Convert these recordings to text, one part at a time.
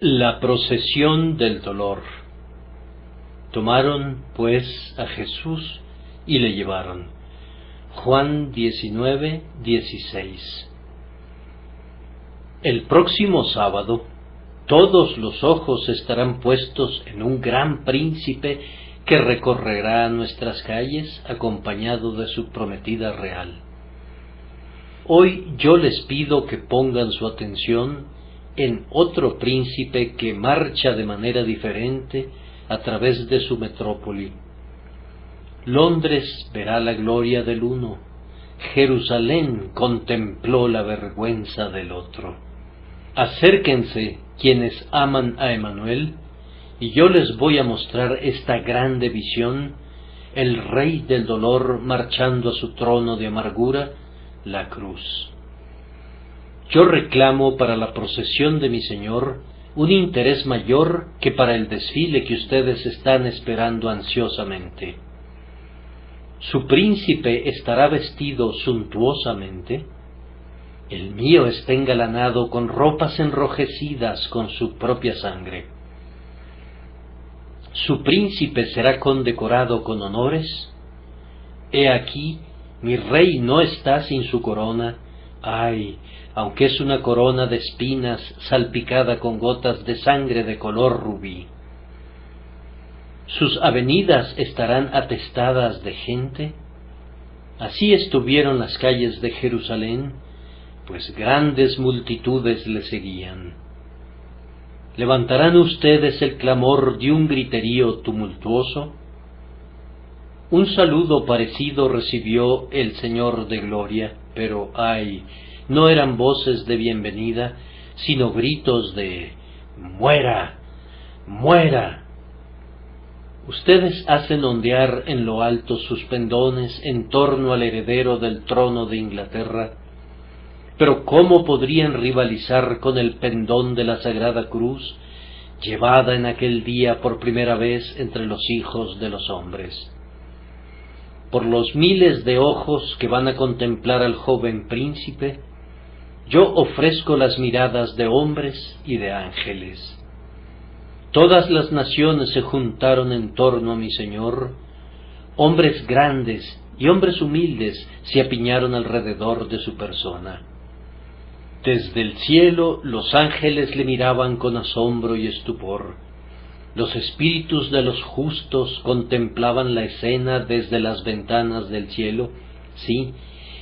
La procesión del dolor. Tomaron, pues, a Jesús y le llevaron. Juan 19:16. El próximo sábado, todos los ojos estarán puestos en un gran príncipe que recorrerá nuestras calles acompañado de su prometida real. Hoy yo les pido que pongan su atención en otro príncipe que marcha de manera diferente a través de su metrópoli. Londres verá la gloria del uno, Jerusalén contempló la vergüenza del otro. Acérquense quienes aman a Emmanuel, y yo les voy a mostrar esta grande visión, el Rey del dolor marchando a su trono de amargura, la cruz. Yo reclamo para la procesión de mi Señor un interés mayor que para el desfile que ustedes están esperando ansiosamente. ¿Su príncipe estará vestido suntuosamente? El mío está engalanado con ropas enrojecidas con su propia sangre. ¿Su príncipe será condecorado con honores? He aquí, mi rey no está sin su corona. Ay, aunque es una corona de espinas salpicada con gotas de sangre de color rubí. ¿Sus avenidas estarán atestadas de gente? Así estuvieron las calles de Jerusalén, pues grandes multitudes le seguían. ¿Levantarán ustedes el clamor de un griterío tumultuoso? Un saludo parecido recibió el Señor de Gloria, pero ay, no eran voces de bienvenida, sino gritos de ¡muera! ¡muera! Ustedes hacen ondear en lo alto sus pendones en torno al heredero del trono de Inglaterra, pero ¿cómo podrían rivalizar con el pendón de la Sagrada Cruz, llevada en aquel día por primera vez entre los hijos de los hombres? Por los miles de ojos que van a contemplar al joven príncipe, yo ofrezco las miradas de hombres y de ángeles. Todas las naciones se juntaron en torno a mi Señor, hombres grandes y hombres humildes se apiñaron alrededor de su persona. Desde el cielo los ángeles le miraban con asombro y estupor. Los espíritus de los justos contemplaban la escena desde las ventanas del cielo, sí,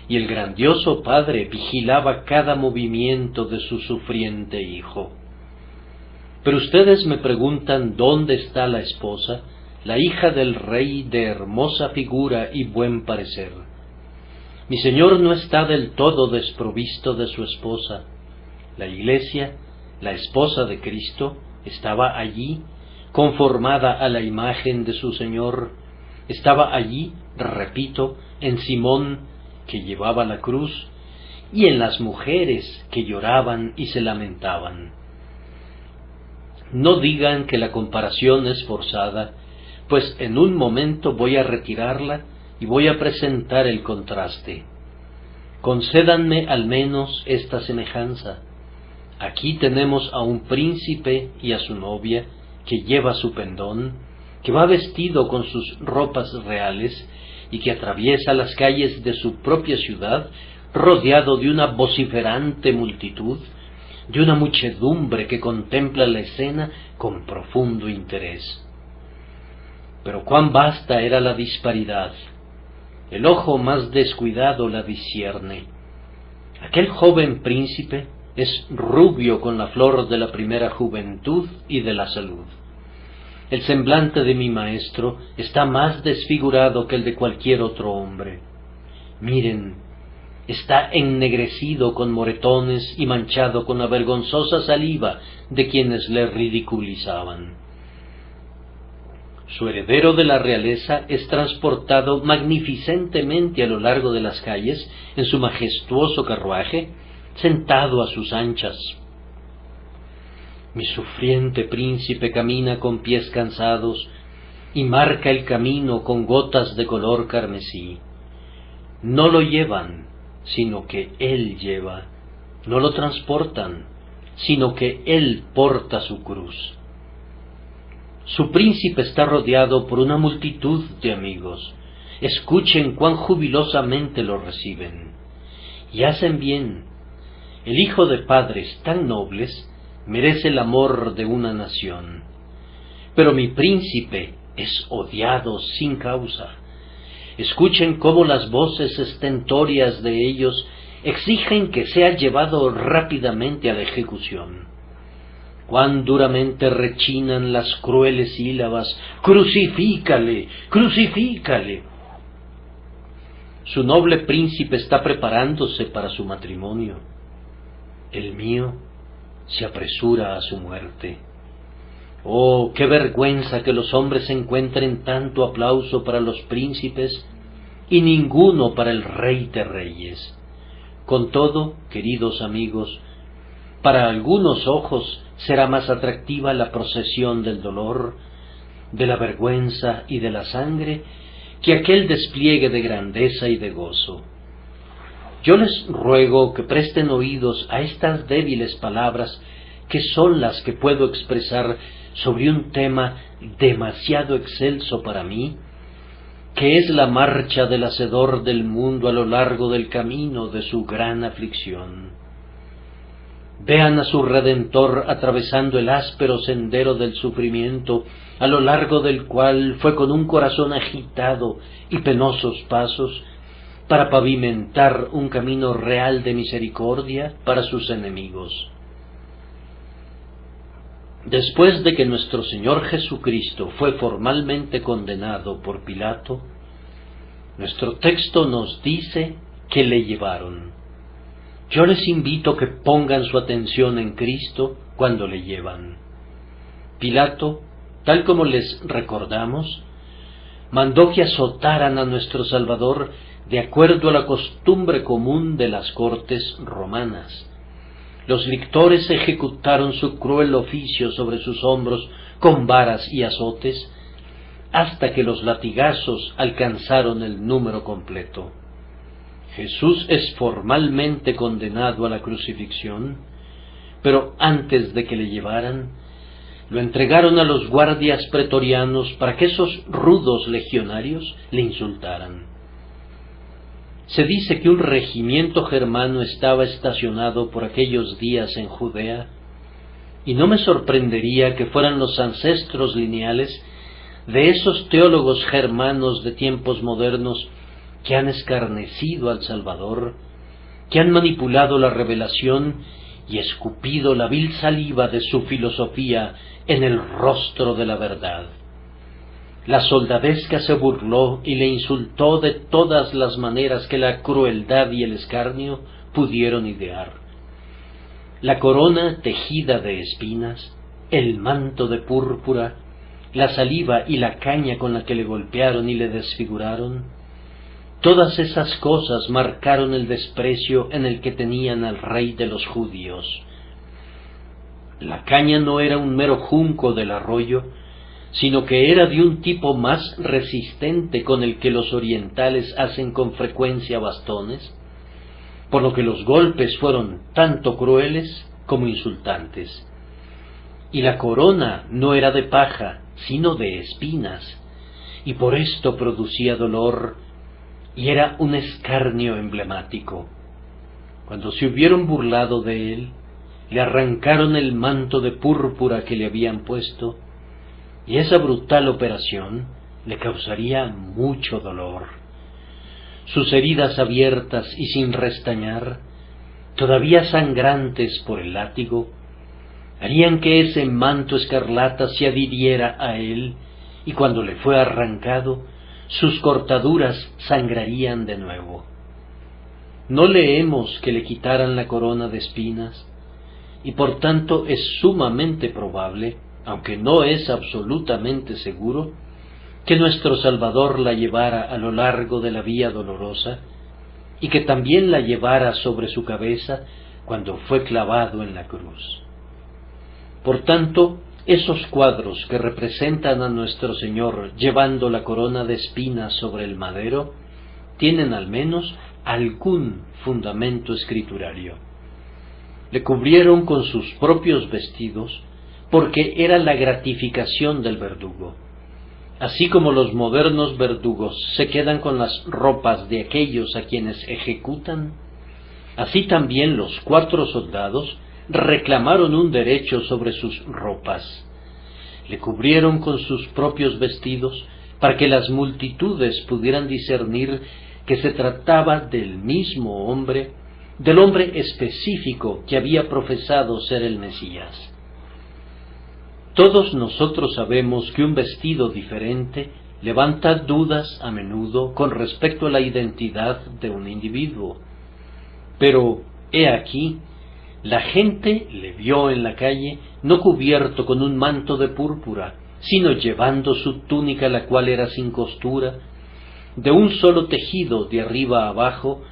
y el grandioso Padre vigilaba cada movimiento de su sufriente Hijo. Pero ustedes me preguntan dónde está la esposa, la hija del Rey de hermosa figura y buen parecer. Mi Señor no está del todo desprovisto de su esposa. La Iglesia, la esposa de Cristo, estaba allí, conformada a la imagen de su Señor. Estaba allí, repito, en Simón, que llevaba la cruz, y en las mujeres que lloraban y se lamentaban. No digan que la comparación es forzada, pues en un momento voy a retirarla y voy a presentar el contraste. Concédanme al menos esta semejanza. Aquí tenemos a un príncipe y a su novia, que lleva su pendón, que va vestido con sus ropas reales y que atraviesa las calles de su propia ciudad, rodeado de una vociferante multitud, de una muchedumbre que contempla la escena con profundo interés. Pero cuán vasta era la disparidad. El ojo más descuidado la discierne. Aquel joven príncipe es rubio con la flor de la primera juventud y de la salud. El semblante de mi maestro está más desfigurado que el de cualquier otro hombre. Miren, está ennegrecido con moretones y manchado con la vergonzosa saliva de quienes le ridiculizaban. Su heredero de la realeza es transportado magnificentemente a lo largo de las calles en su majestuoso carruaje, sentado a sus anchas. Mi sufriente príncipe camina con pies cansados y marca el camino con gotas de color carmesí. No lo llevan, sino que él lleva. No lo transportan, sino que Él porta su cruz. Su príncipe está rodeado por una multitud de amigos. Escuchen cuán jubilosamente lo reciben. Y hacen bien. El hijo de padres tan nobles merece el amor de una nación. Pero mi príncipe es odiado sin causa. Escuchen cómo las voces estentóreas de ellos exigen que sea llevado rápidamente a la ejecución. Cuán duramente rechinan las crueles sílabas: «¡Crucifícale! ¡Crucifícale!». Su noble príncipe está preparándose para su matrimonio. El mío se apresura a su muerte. Oh, qué vergüenza que los hombres encuentren tanto aplauso para los príncipes y ninguno para el Rey de Reyes. Con todo, queridos amigos, para algunos ojos será más atractiva la procesión del dolor, de la vergüenza y de la sangre que aquel despliegue de grandeza y de gozo. Yo les ruego que presten oídos a estas débiles palabras, que son las que puedo expresar sobre un tema demasiado excelso para mí, que es la marcha del Hacedor del mundo a lo largo del camino de su gran aflicción. Vean a su Redentor atravesando el áspero sendero del sufrimiento, a lo largo del cual fue con un corazón agitado y penosos pasos para pavimentar un camino real de misericordia para sus enemigos. Después de que nuestro Señor Jesucristo fue formalmente condenado por Pilato, nuestro texto nos dice que le llevaron. Yo les invito que pongan su atención en Cristo cuando le llevan. Pilato, tal como les recordamos, mandó que azotaran a nuestro Salvador de acuerdo a la costumbre común de las cortes romanas. Los lictores ejecutaron su cruel oficio sobre sus hombros con varas y azotes, hasta que los latigazos alcanzaron el número completo. Jesús es formalmente condenado a la crucifixión, pero antes de que le llevaran, lo entregaron a los guardias pretorianos para que esos rudos legionarios le insultaran. Se dice que un regimiento germano estaba estacionado por aquellos días en Judea, y no me sorprendería que fueran los ancestros lineales de esos teólogos germanos de tiempos modernos que han escarnecido al Salvador, que han manipulado la revelación y escupido la vil saliva de su filosofía en el rostro de la verdad. La soldadesca se burló y le insultó de todas las maneras que la crueldad y el escarnio pudieron idear. La corona tejida de espinas, el manto de púrpura, la saliva y la caña con la que le golpearon y le desfiguraron, todas esas cosas marcaron el desprecio en el que tenían al Rey de los judíos. La caña no era un mero junco del arroyo, sino que era de un tipo más resistente con el que los orientales hacen con frecuencia bastones, por lo que los golpes fueron tanto crueles como insultantes. Y la corona no era de paja, sino de espinas, y por esto producía dolor, y era un escarnio emblemático. Cuando se hubieron burlado de él, le arrancaron el manto de púrpura que le habían puesto, y esa brutal operación le causaría mucho dolor. Sus heridas abiertas y sin restañar, todavía sangrantes por el látigo, harían que ese manto escarlata se adhiriera a él, y cuando le fue arrancado, sus cortaduras sangrarían de nuevo. No leemos que le quitaran la corona de espinas, y por tanto es sumamente probable, aunque no es absolutamente seguro, que nuestro Salvador la llevara a lo largo de la vía dolorosa, y que también la llevara sobre su cabeza cuando fue clavado en la cruz. Por tanto, esos cuadros que representan a nuestro Señor llevando la corona de espinas sobre el madero, tienen al menos algún fundamento escriturario. Le cubrieron con sus propios vestidos, porque era la gratificación del verdugo. Así como los modernos verdugos se quedan con las ropas de aquellos a quienes ejecutan, así también los 4 soldados reclamaron un derecho sobre sus ropas. Le cubrieron con sus propios vestidos para que las multitudes pudieran discernir que se trataba del mismo hombre, del hombre específico que había profesado ser el Mesías. Todos nosotros sabemos que un vestido diferente levanta dudas a menudo con respecto a la identidad de un individuo. Pero, he aquí, la gente le vio en la calle no cubierto con un manto de púrpura, sino llevando su túnica, la cual era sin costura, de un solo tejido de arriba a abajo.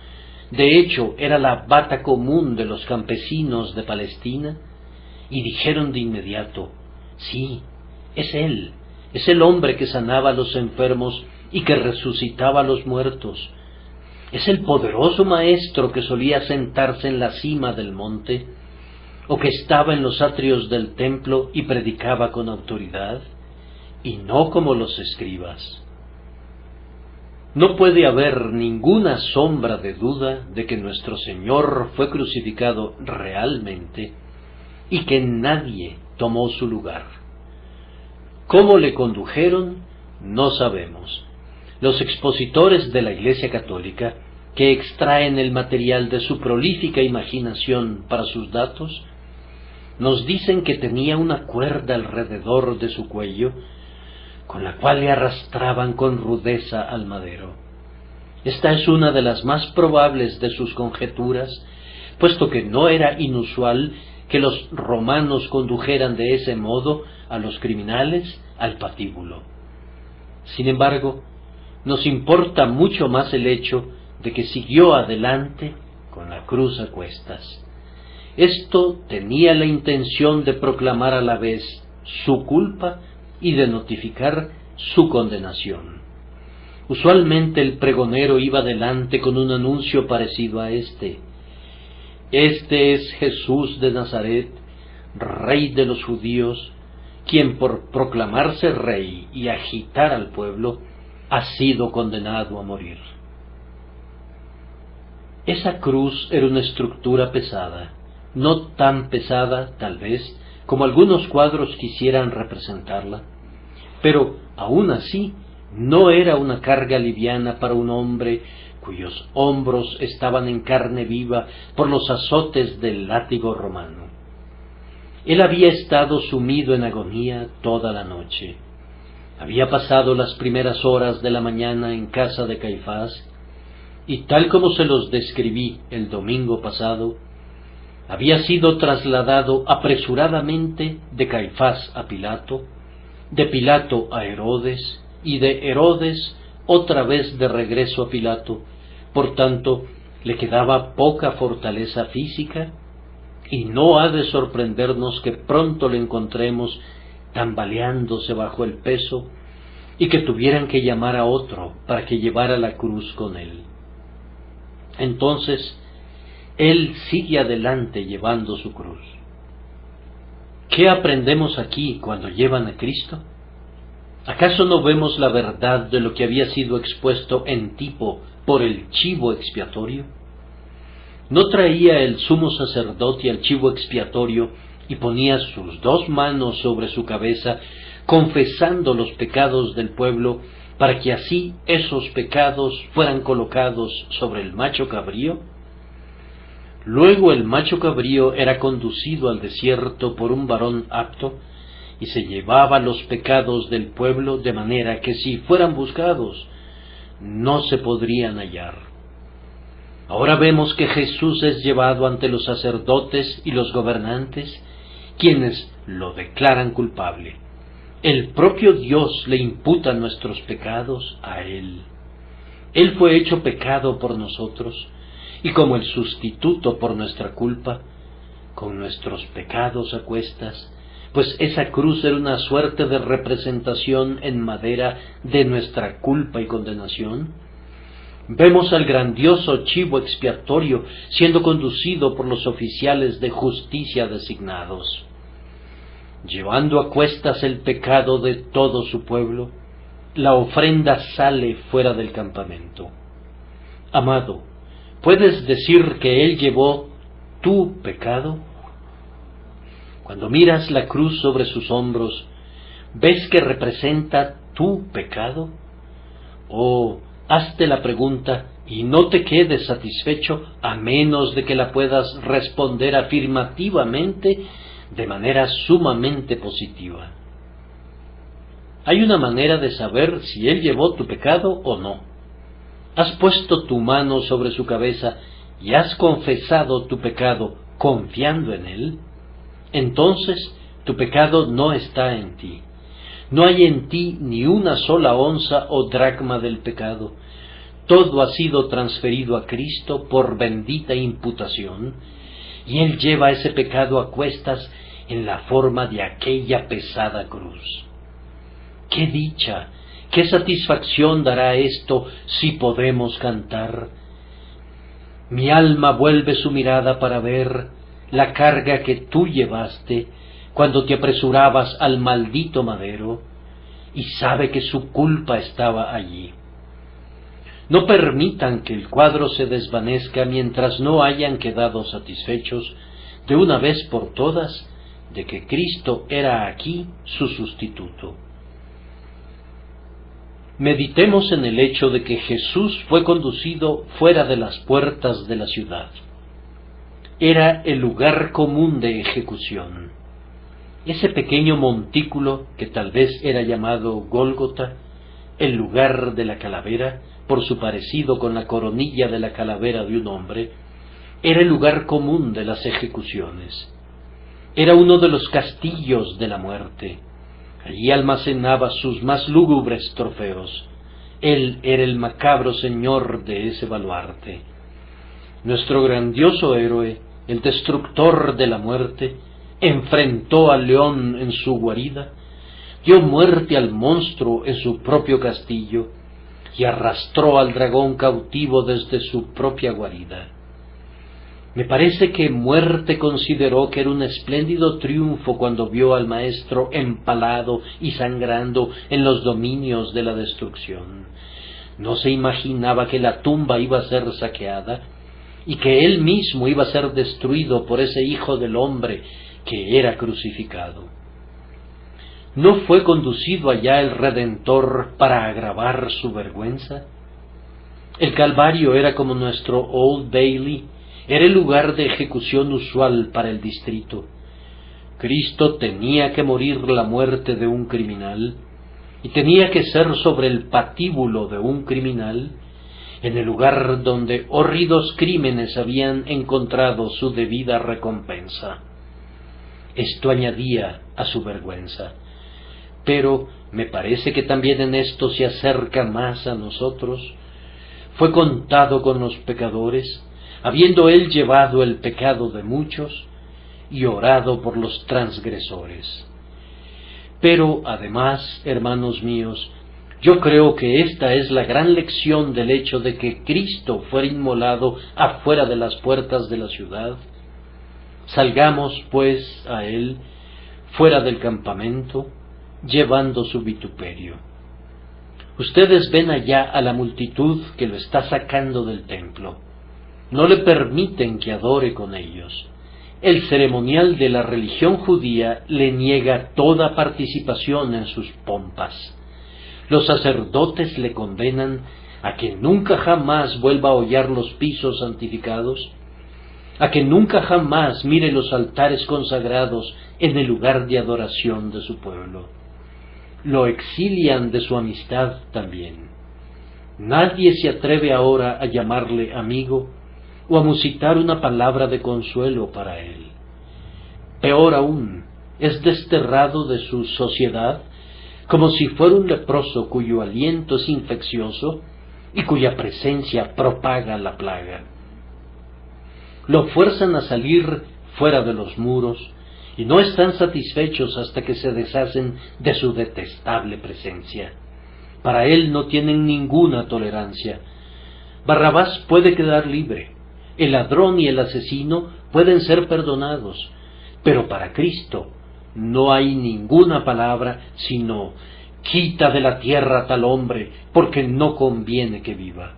De hecho, era la bata común de los campesinos de Palestina, y dijeron de inmediato: sí, es él, es el hombre que sanaba a los enfermos y que resucitaba a los muertos. Es el poderoso maestro que solía sentarse en la cima del monte, o que estaba en los atrios del templo y predicaba con autoridad, y no como los escribas. No puede haber ninguna sombra de duda de que nuestro Señor fue crucificado realmente y que nadie tomó su lugar. ¿Cómo le condujeron? No sabemos. Los expositores de la Iglesia Católica, que extraen el material de su prolífica imaginación para sus datos, nos dicen que tenía una cuerda alrededor de su cuello, con la cual le arrastraban con rudeza al madero. Esta es una de las más probables de sus conjeturas, puesto que no era inusual que los romanos condujeran de ese modo a los criminales al patíbulo. Sin embargo, nos importa mucho más el hecho de que siguió adelante con la cruz a cuestas. Esto tenía la intención de proclamar a la vez su culpa y de notificar su condenación. Usualmente el pregonero iba adelante con un anuncio parecido a este: este es Jesús de Nazaret, Rey de los judíos, quien por proclamarse rey y agitar al pueblo, ha sido condenado a morir. Esa cruz era una estructura pesada, no tan pesada, tal vez, como algunos cuadros quisieran representarla, pero aún así no era una carga liviana para un hombre cuyos hombros estaban en carne viva por los azotes del látigo romano. Él había estado sumido en agonía toda la noche. Había pasado las primeras horas de la mañana en casa de Caifás, y tal como se los describí el domingo pasado, había sido trasladado apresuradamente de Caifás a Pilato, de Pilato a Herodes, y de Herodes otra vez de regreso a Pilato. Por tanto, le quedaba poca fortaleza física, y no ha de sorprendernos que pronto le encontremos tambaleándose bajo el peso, y que tuvieran que llamar a otro para que llevara la cruz con él. Entonces, él sigue adelante llevando su cruz. ¿Qué aprendemos aquí cuando llevan a Cristo? ¿Acaso no vemos la verdad de lo que había sido expuesto en tipo por el chivo expiatorio? ¿No traía el sumo sacerdote al chivo expiatorio y ponía sus 2 manos sobre su cabeza, confesando los pecados del pueblo, para que así esos pecados fueran colocados sobre el macho cabrío? Luego el macho cabrío era conducido al desierto por un varón apto, y se llevaba los pecados del pueblo, de manera que si fueran buscados, no se podrían hallar. Ahora vemos que Jesús es llevado ante los sacerdotes y los gobernantes, quienes lo declaran culpable. El propio Dios le imputa nuestros pecados a Él. Él fue hecho pecado por nosotros, y como el sustituto por nuestra culpa, con nuestros pecados a cuestas, pues esa cruz era una suerte de representación en madera de nuestra culpa y condenación, Vemos al grandioso chivo expiatorio siendo conducido por los oficiales de justicia designados. Llevando a cuestas el pecado de todo su pueblo, la ofrenda sale fuera del campamento. Amado, ¿puedes decir que Él llevó tu pecado? Cuando miras la cruz sobre sus hombros, ¿ves que representa tu pecado? Oh, hazte la pregunta y no te quedes satisfecho a menos de que la puedas responder afirmativamente de manera sumamente positiva. Hay una manera de saber si Él llevó tu pecado o no. ¿Has puesto tu mano sobre su cabeza y has confesado tu pecado confiando en Él? Entonces tu pecado no está en ti. No hay en ti ni una sola onza o dracma del pecado. Todo ha sido transferido a Cristo por bendita imputación, y Él lleva ese pecado a cuestas en la forma de aquella pesada cruz. ¡Qué dicha! ¡Qué satisfacción dará esto si podemos cantar! Mi alma vuelve su mirada para ver la carga que tú llevaste cuando te apresurabas al maldito madero, y sabe que su culpa estaba allí. No permitan que el cuadro se desvanezca mientras no hayan quedado satisfechos de una vez por todas de que Cristo era aquí su sustituto. Meditemos en el hecho de que Jesús fue conducido fuera de las puertas de la ciudad. Era el lugar común de ejecución. Ese pequeño montículo, que tal vez era llamado Gólgota, el lugar de la calavera, por su parecido con la coronilla de la calavera de un hombre, era el lugar común de las ejecuciones. Era uno de los castillos de la muerte. Allí almacenaba sus más lúgubres trofeos. Él era el macabro señor de ese baluarte. Nuestro grandioso héroe, el destructor de la muerte, enfrentó al león en su guarida, dio muerte al monstruo en su propio castillo y arrastró al dragón cautivo desde su propia guarida. Me parece que Muerte consideró que era un espléndido triunfo cuando vio al maestro empalado y sangrando en los dominios de la destrucción. No se imaginaba que la tumba iba a ser saqueada y que él mismo iba a ser destruido por ese Hijo del Hombre que era crucificado. ¿No fue conducido allá el Redentor para agravar su vergüenza? El Calvario era como nuestro Old Bailey, era el lugar de ejecución usual para el distrito. Cristo tenía que morir la muerte de un criminal, y tenía que ser sobre el patíbulo de un criminal, en el lugar donde horridos crímenes habían encontrado su debida recompensa. Esto añadía a su vergüenza, pero me parece que también en esto se acerca más a nosotros. Fue contado con los pecadores, habiendo él llevado el pecado de muchos y orado por los transgresores. Pero además, hermanos míos, yo creo que esta es la gran lección del hecho de que Cristo fuera inmolado afuera de las puertas de la ciudad. Salgamos, pues, a él, fuera del campamento, llevando su vituperio. Ustedes ven allá a la multitud que lo está sacando del templo. No le permiten que adore con ellos. El ceremonial de la religión judía le niega toda participación en sus pompas. Los sacerdotes le condenan a que nunca jamás vuelva a hollar los pisos santificados, a que nunca jamás mire los altares consagrados en el lugar de adoración de su pueblo. Lo exilian de su amistad también. Nadie se atreve ahora a llamarle amigo o a musitar una palabra de consuelo para él. Peor aún, es desterrado de su sociedad como si fuera un leproso cuyo aliento es infeccioso y cuya presencia propaga la plaga. Lo fuerzan a salir fuera de los muros y no están satisfechos hasta que se deshacen de su detestable presencia. Para él no tienen ninguna tolerancia. Barrabás puede quedar libre, el ladrón y el asesino pueden ser perdonados, pero para Cristo no hay ninguna palabra sino: quita de la tierra a tal hombre, porque no conviene que viva.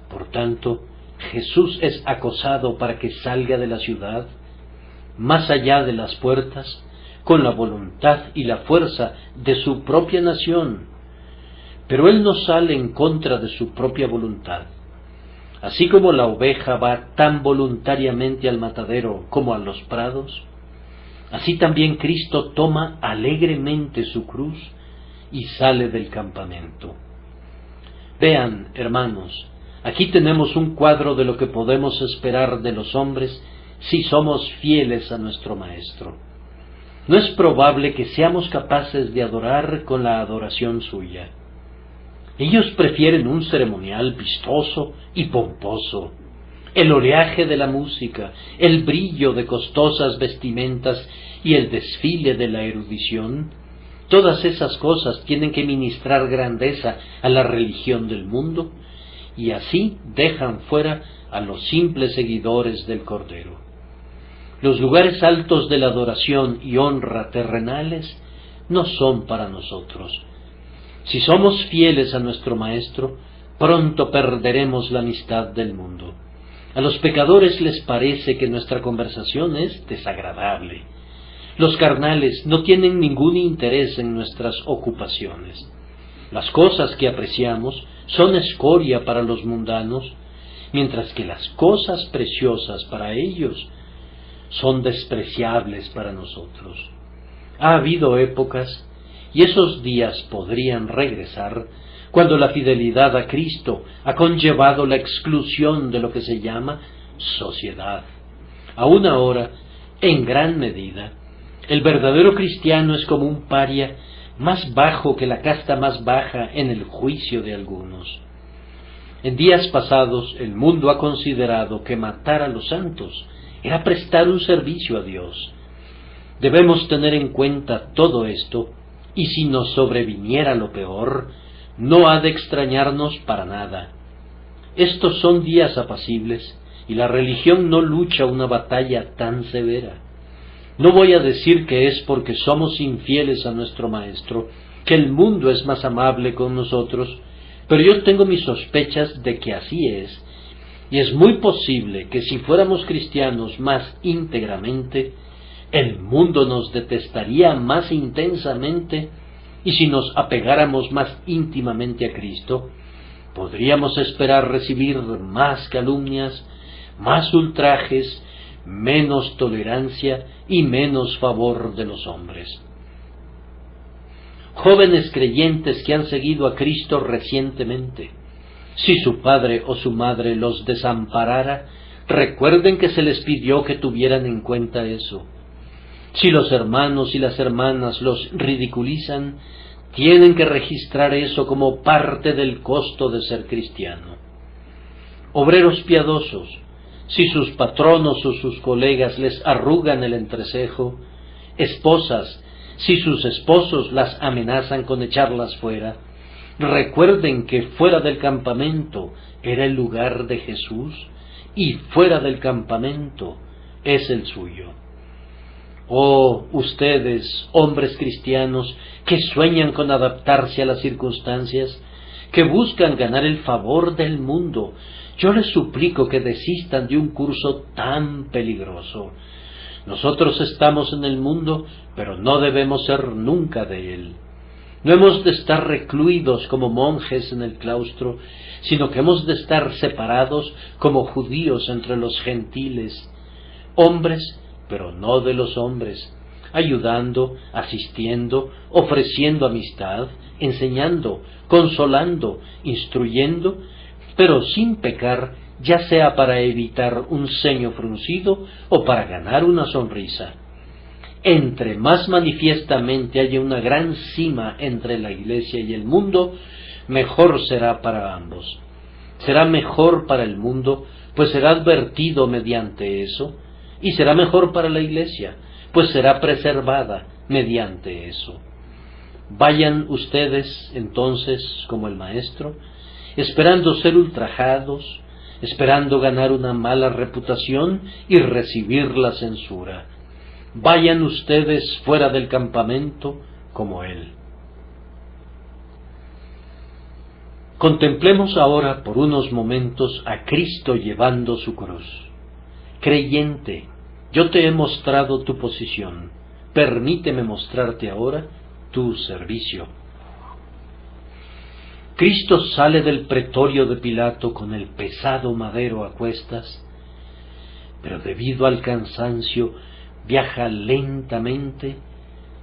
Por tanto, Jesús es acosado para que salga de la ciudad, más allá de las puertas, con la voluntad y la fuerza de su propia nación. Pero él no sale en contra de su propia voluntad. Así como la oveja va tan voluntariamente al matadero como a los prados, así también Cristo toma alegremente su cruz y sale del campamento. Vean, hermanos, aquí tenemos un cuadro de lo que podemos esperar de los hombres si somos fieles a nuestro Maestro. No es probable que seamos capaces de adorar con la adoración suya. Ellos prefieren un ceremonial vistoso y pomposo, el oleaje de la música, el brillo de costosas vestimentas y el desfile de la erudición. Todas esas cosas tienen que ministrar grandeza a la religión del mundo, y así dejan fuera a los simples seguidores del Cordero. Los lugares altos de la adoración y honra terrenales no son para nosotros. Si somos fieles a nuestro Maestro, pronto perderemos la amistad del mundo. A los pecadores les parece que nuestra conversación es desagradable. Los carnales no tienen ningún interés en nuestras ocupaciones. Las cosas que apreciamos son escoria para los mundanos, mientras que las cosas preciosas para ellos son despreciables para nosotros. Ha habido épocas, y esos días podrían regresar, cuando la fidelidad a Cristo ha conllevado la exclusión de lo que se llama sociedad. Aún ahora, en gran medida, el verdadero cristiano es como un paria más bajo que la casta más baja en el juicio de algunos. En días pasados el mundo ha considerado que matar a los santos era prestar un servicio a Dios. Debemos tener en cuenta todo esto, y si nos sobreviniera lo peor, no ha de extrañarnos para nada. Estos son días apacibles, y la religión no lucha una batalla tan severa. No voy a decir que es porque somos infieles a nuestro Maestro, que el mundo es más amable con nosotros, pero yo tengo mis sospechas de que así es, y es muy posible que si fuéramos cristianos más íntegramente, el mundo nos detestaría más intensamente, y si nos apegáramos más íntimamente a Cristo, podríamos esperar recibir más calumnias, más ultrajes, menos tolerancia y menos favor de los hombres. Jóvenes creyentes que han seguido a Cristo recientemente, si su padre o su madre los desamparara, recuerden que se les pidió que tuvieran en cuenta eso. Si los hermanos y las hermanas los ridiculizan, tienen que registrar eso como parte del costo de ser cristiano. Obreros piadosos, si sus patronos o sus colegas les arrugan el entrecejo, esposas, si sus esposos las amenazan con echarlas fuera, recuerden que fuera del campamento era el lugar de Jesús y fuera del campamento es el suyo. Oh, ustedes, hombres cristianos, que sueñan con adaptarse a las circunstancias, que buscan ganar el favor del mundo, yo les suplico que desistan de un curso tan peligroso. Nosotros estamos en el mundo, pero no debemos ser nunca de él. No hemos de estar recluidos como monjes en el claustro, sino que hemos de estar separados como judíos entre los gentiles, hombres, pero no de los hombres, ayudando, asistiendo, ofreciendo amistad, enseñando, consolando, instruyendo, pero sin pecar, ya sea para evitar un ceño fruncido o para ganar una sonrisa. Entre más manifiestamente haya una gran cima entre la Iglesia y el mundo, mejor será para ambos. Será mejor para el mundo, pues será advertido mediante eso, y será mejor para la Iglesia, pues será preservada mediante eso. Vayan ustedes, entonces, como el Maestro, esperando ser ultrajados, esperando ganar una mala reputación y recibir la censura. Vayan ustedes fuera del campamento como él. Contemplemos ahora por unos momentos a Cristo llevando su cruz. Creyente, yo te he mostrado tu posición, permíteme mostrarte ahora tu servicio. Cristo sale del pretorio de Pilato con el pesado madero a cuestas, pero debido al cansancio viaja lentamente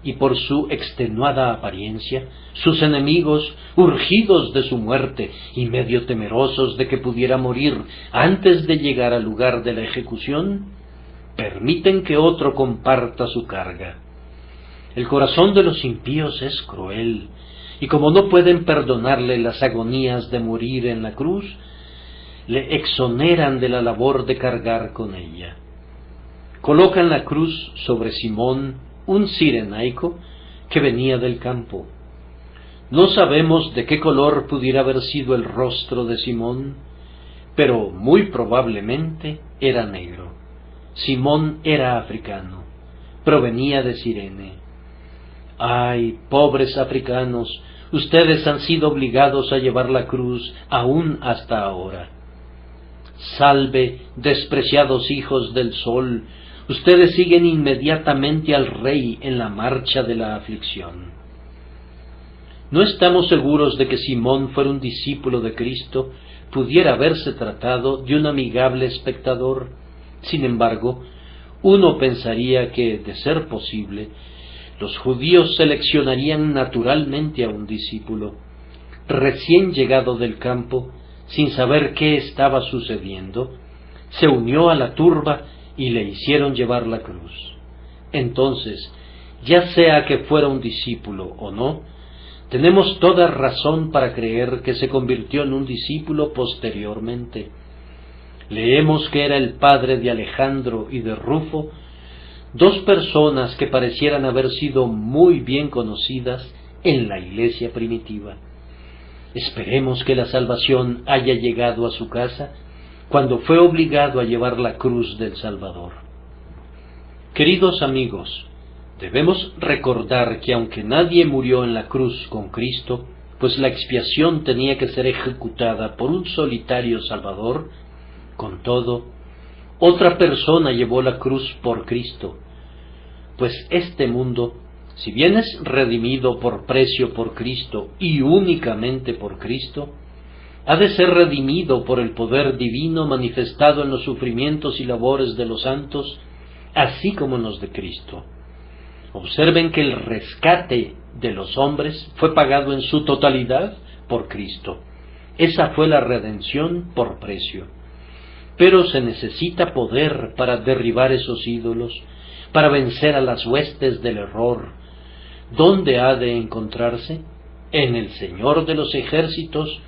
y por su extenuada apariencia, sus enemigos, urgidos de su muerte y medio temerosos de que pudiera morir antes de llegar al lugar de la ejecución, permiten que otro comparta su carga. El corazón de los impíos es cruel, y como no pueden perdonarle las agonías de morir en la cruz, le exoneran de la labor de cargar con ella. Colocan la cruz sobre Simón, un cirenaico que venía del campo. No sabemos de qué color pudiera haber sido el rostro de Simón, pero muy probablemente era negro. Simón era africano, provenía de Cirene. ¡Ay, pobres africanos! Ustedes han sido obligados a llevar la cruz aún hasta ahora. Salve, despreciados hijos del sol, ustedes siguen inmediatamente al Rey en la marcha de la aflicción. No estamos seguros de que Simón fuera un discípulo de Cristo, pudiera haberse tratado de un amigable espectador. Sin embargo, uno pensaría que, de ser posible, los judíos seleccionarían naturalmente a un discípulo. Recién llegado del campo, sin saber qué estaba sucediendo, se unió a la turba y le hicieron llevar la cruz. Entonces, ya sea que fuera un discípulo o no, tenemos toda razón para creer que se convirtió en un discípulo posteriormente. Leemos que era el padre de Alejandro y de Rufo, dos personas que parecieran haber sido muy bien conocidas en la iglesia primitiva. Esperemos que la salvación haya llegado a su casa cuando fue obligado a llevar la cruz del Salvador. Queridos amigos, debemos recordar que aunque nadie murió en la cruz con Cristo, pues la expiación tenía que ser ejecutada por un solitario Salvador, con todo, otra persona llevó la cruz por Cristo, pues este mundo, si bien es redimido por precio por Cristo y únicamente por Cristo, ha de ser redimido por el poder divino manifestado en los sufrimientos y labores de los santos, así como en los de Cristo. Observen que el rescate de los hombres fue pagado en su totalidad por Cristo. Esa fue la redención por precio. Pero se necesita poder para derribar esos ídolos, para vencer a las huestes del error. ¿Dónde ha de encontrarse? En el Señor de los ejércitos,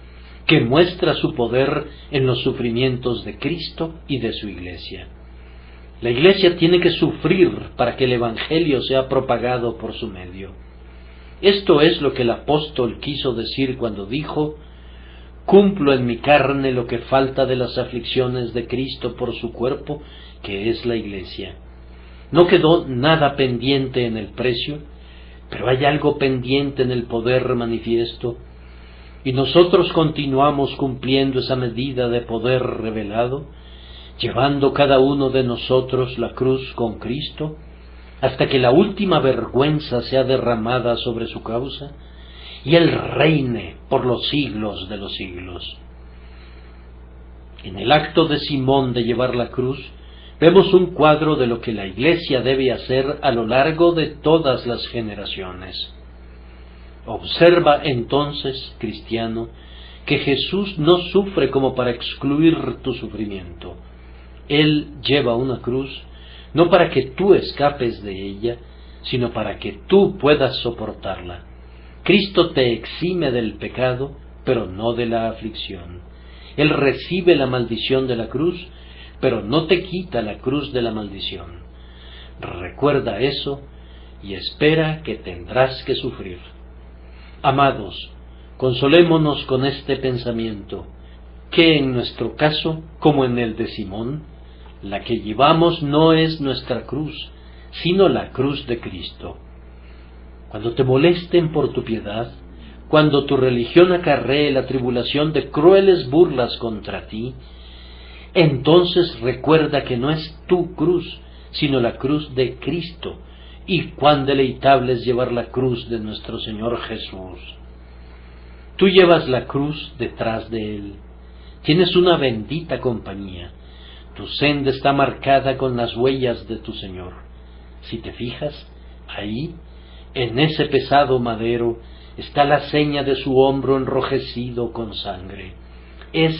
que muestra su poder en los sufrimientos de Cristo y de su Iglesia. La Iglesia tiene que sufrir para que el Evangelio sea propagado por su medio. Esto es lo que el apóstol quiso decir cuando dijo: cumplo en mi carne lo que falta de las aflicciones de Cristo por su cuerpo, que es la Iglesia. No quedó nada pendiente en el precio, pero hay algo pendiente en el poder manifiesto, y nosotros continuamos cumpliendo esa medida de poder revelado, llevando cada uno de nosotros la cruz con Cristo, hasta que la última vergüenza sea derramada sobre su causa, y Él reine por los siglos de los siglos. En el acto de Simón de llevar la cruz, vemos un cuadro de lo que la Iglesia debe hacer a lo largo de todas las generaciones. Observa entonces, cristiano, que Jesús no sufre como para excluir tu sufrimiento. Él lleva una cruz, no para que tú escapes de ella, sino para que tú puedas soportarla. Cristo te exime del pecado, pero no de la aflicción. Él recibe la maldición de la cruz, pero no te quita la cruz de la maldición. Recuerda eso y espera que tendrás que sufrir. Amados, Consolémonos con este pensamiento, que en nuestro caso, como en el de Simón, la que llevamos no es nuestra cruz, sino la cruz de Cristo. Cuando te molesten por tu piedad, cuando tu religión acarree la tribulación de crueles burlas contra ti, entonces recuerda que no es tu cruz, sino la cruz de Cristo, y cuán deleitable es llevar la cruz de nuestro Señor Jesús. Tú llevas la cruz detrás de Él. Tienes una bendita compañía. Tu senda está marcada con las huellas de tu Señor. Si te fijas, ahí, en ese pesado madero, está la seña de su hombro enrojecido con sangre. Es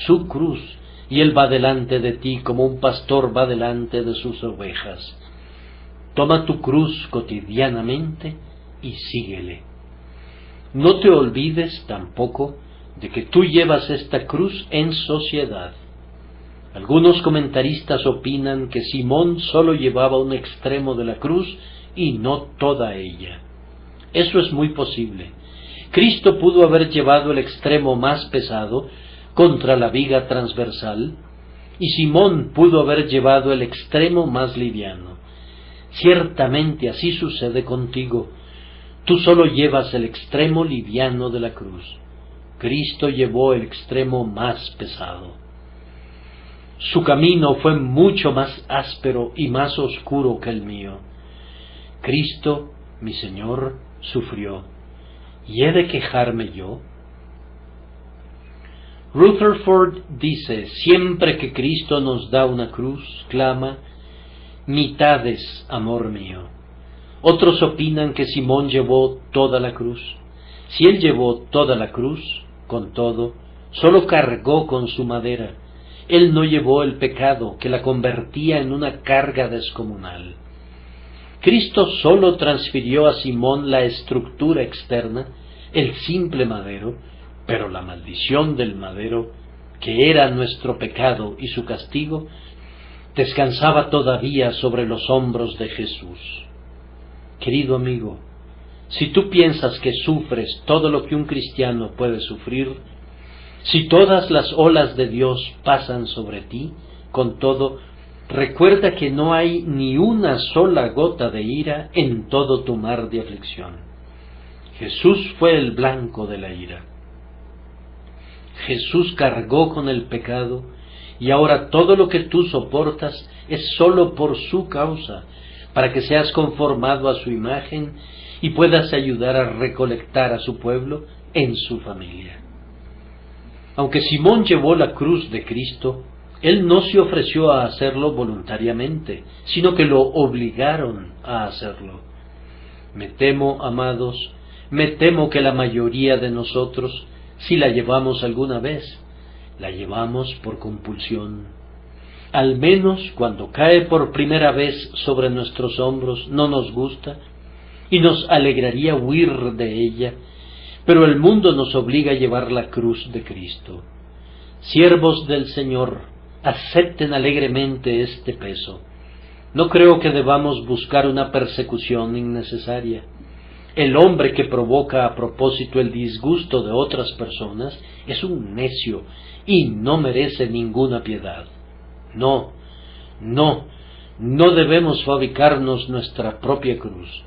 su cruz, y Él va delante de ti como un pastor va delante de sus ovejas. Toma tu cruz cotidianamente y síguele. No te olvides tampoco de que tú llevas esta cruz en sociedad. Algunos comentaristas opinan que Simón solo llevaba un extremo de la cruz y no toda ella. Eso es muy posible. Cristo pudo haber llevado el extremo más pesado contra la viga transversal, y Simón pudo haber llevado el extremo más liviano. Ciertamente así sucede contigo. Tú solo llevas el extremo liviano de la cruz. Cristo llevó el extremo más pesado. Su camino fue mucho más áspero y más oscuro que el mío. Cristo, mi Señor, sufrió. ¿Y he de quejarme yo? Rutherford dice, siempre que Cristo nos da una cruz, clama, mitades, amor mío. Otros opinan que Simón llevó toda la cruz. Si él llevó toda la cruz, con todo, solo cargó con su madera. Él no llevó el pecado que la convertía en una carga descomunal. Cristo solo transfirió a Simón la estructura externa, el simple madero, pero la maldición del madero, que era nuestro pecado y su castigo, descansaba todavía sobre los hombros de Jesús. Querido amigo, si tú piensas que sufres todo lo que un cristiano puede sufrir, si todas las olas de Dios pasan sobre ti, con todo, recuerda que no hay ni una sola gota de ira en todo tu mar de aflicción. Jesús fue el blanco de la ira. Jesús cargó con el pecado, y ahora todo lo que tú soportas es sólo por su causa, para que seas conformado a su imagen y puedas ayudar a recolectar a su pueblo en su familia. Aunque Simón llevó la cruz de Cristo, él no se ofreció a hacerlo voluntariamente, sino que lo obligaron a hacerlo. Me temo, amados, me temo que la mayoría de nosotros, si la llevamos alguna vez, la llevamos por compulsión. Al menos cuando cae por primera vez sobre nuestros hombros no nos gusta y nos alegraría huir de ella, pero el mundo nos obliga a llevar la cruz de Cristo. Siervos del Señor, acepten alegremente este peso. No creo que debamos buscar una persecución innecesaria. El hombre que provoca a propósito el disgusto de otras personas es un necio y no merece ninguna piedad. No debemos fabricarnos nuestra propia cruz.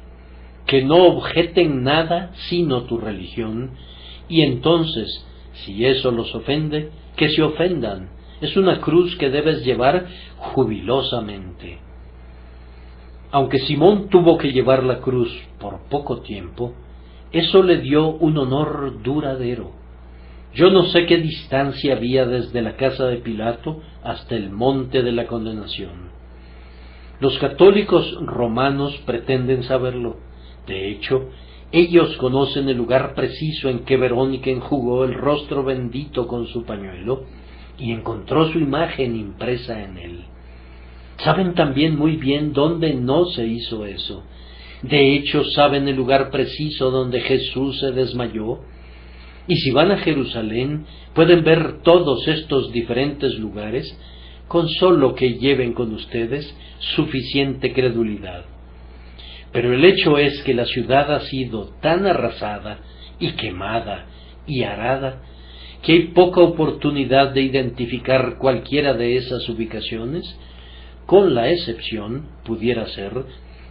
Que no objeten nada sino tu religión, y entonces, si eso los ofende, que se ofendan. Es una cruz que debes llevar jubilosamente. Aunque Simón tuvo que llevar la cruz por poco tiempo, eso le dio un honor duradero. Yo no sé qué distancia había desde la casa de Pilato hasta el monte de la condenación. Los católicos romanos pretenden saberlo. De hecho, ellos conocen el lugar preciso en que Verónica enjugó el rostro bendito con su pañuelo y encontró su imagen impresa en él. Saben también muy bien dónde no se hizo eso. De hecho, saben el lugar preciso donde Jesús se desmayó. Y si van a Jerusalén, pueden ver todos estos diferentes lugares, con solo que lleven con ustedes suficiente credulidad. Pero el hecho es que la ciudad ha sido tan arrasada y quemada y arada, que hay poca oportunidad de identificar cualquiera de esas ubicaciones, con la excepción, pudiera ser,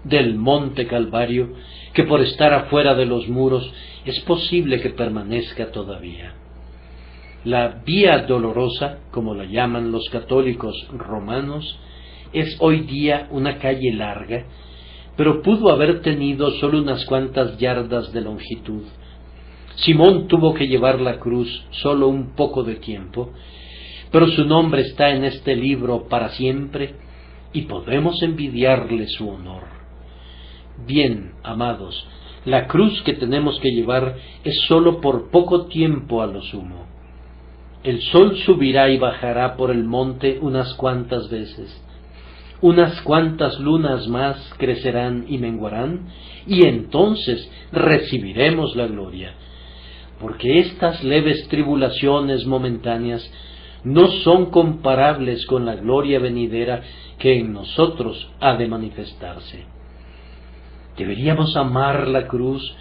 del Monte Calvario, que por estar afuera de los muros es posible que permanezca todavía. La Vía Dolorosa, como la llaman los católicos romanos, es hoy día una calle larga, pero pudo haber tenido solo unas cuantas yardas de longitud. Simón tuvo que llevar la cruz solo un poco de tiempo, pero su nombre está en este libro para siempre y podemos envidiarle su honor. Bien, amados, la cruz que tenemos que llevar es solo por poco tiempo a lo sumo. El sol subirá y bajará por el monte unas cuantas veces. Unas cuantas lunas más crecerán y menguarán, y entonces recibiremos la gloria. Porque estas leves tribulaciones momentáneas no son comparables con la gloria venidera que en nosotros ha de manifestarse. Deberíamos amar la cruz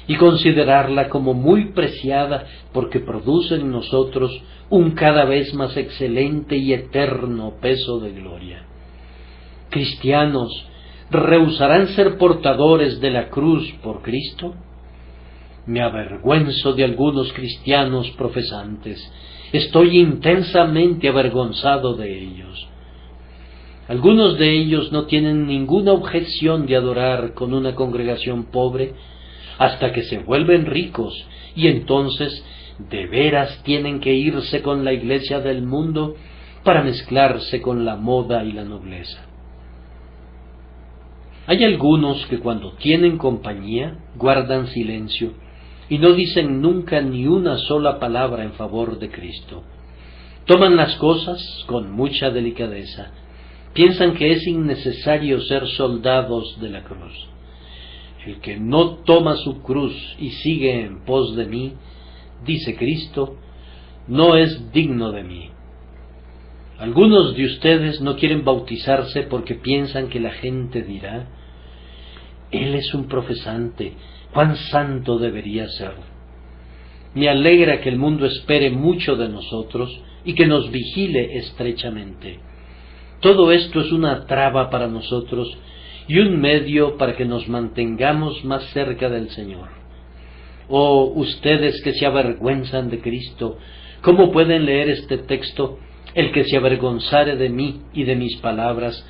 y considerarla como muy preciada porque produce en nosotros un cada vez más excelente y eterno peso de gloria. Cristianos, ¿rehusarán ser portadores de la cruz por Cristo? Me avergüenzo de algunos cristianos profesantes. Estoy intensamente avergonzado de ellos. Algunos de ellos no tienen ninguna objeción de adorar con una congregación pobre hasta que se vuelven ricos y entonces de veras tienen que irse con la iglesia del mundo para mezclarse con la moda y la nobleza. Hay algunos que cuando tienen compañía guardan silencio y no dicen nunca ni una sola palabra en favor de Cristo. Toman las cosas con mucha delicadeza. Piensan que es innecesario ser soldados de la cruz. El que no toma su cruz y sigue en pos de mí, dice Cristo, no es digno de mí. Algunos de ustedes no quieren bautizarse porque piensan que la gente dirá, él es un profesante, cuán santo debería ser. Me alegra que el mundo espere mucho de nosotros y que nos vigile estrechamente. Todo esto es una traba para nosotros y un medio para que nos mantengamos más cerca del Señor. Oh, ustedes que se avergüenzan de Cristo, ¿cómo pueden leer este texto? El que se avergonzare de mí y de mis palabras,